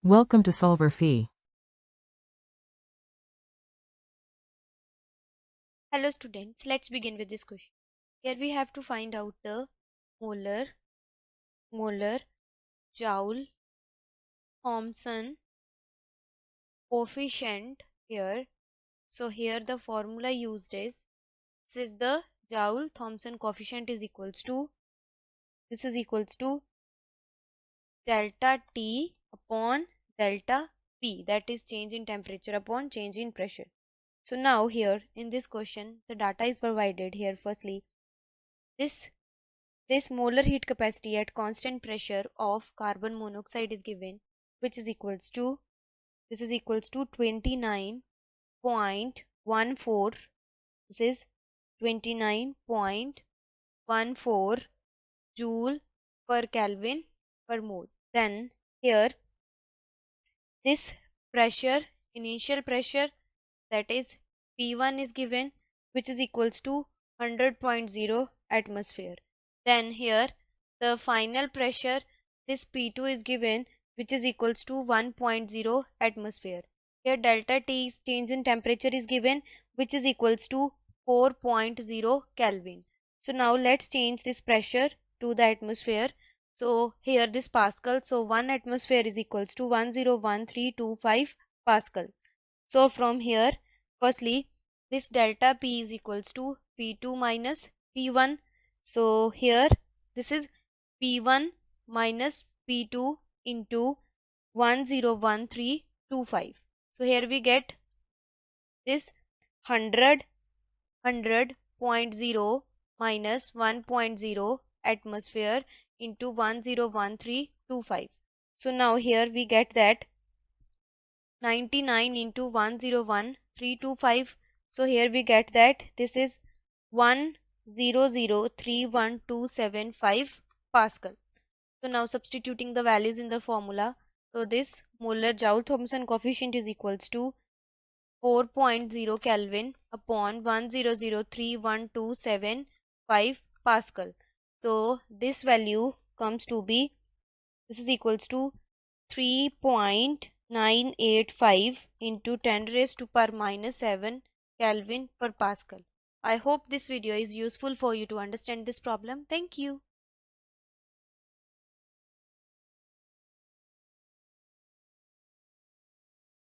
Welcome to solverfy. Hello students, let's begin with this question. Here we have to find out the molar, Joule-Thomson coefficient here. So here the formula used is, this is the Joule-Thomson coefficient is equals to, delta T upon delta P, that is change in temperature upon change in pressure. So now here in this question the data is provided here. Firstly, this molar heat capacity at constant pressure of carbon monoxide is given, which is equals to 29.14. This is 29.14 joule per Kelvin per mole. Then here this pressure, initial pressure, that is P1 is given, which is equals to 100.0 atmosphere. Then here the final pressure, this P2 is given, which is equals to 1.0 atmosphere. Here delta T is change in temperature is given, which is equals to 4.0 Kelvin. So now let's change this pressure to the atmosphere. So here this Pascal, so 1 atmosphere is equals to 101325 Pascal. So from here, firstly, this delta P is equals to P2 minus P1. So here, this is P1 minus P2 into 101325. So here we get this 100.0 minus 1.0 atmosphere into 101325. So now here we get that 99 into 101325. So here we get that this is 1003125 Pascal. So now substituting the values in the formula, so this molar Joule-Thomson coefficient is equals to 4.0 Kelvin upon 1003125 Pascal. So this value comes to be, this is equals to 3.985 into 10 raised to power minus 7 Kelvin per Pascal. I hope this video is useful for you to understand this problem. Thank you.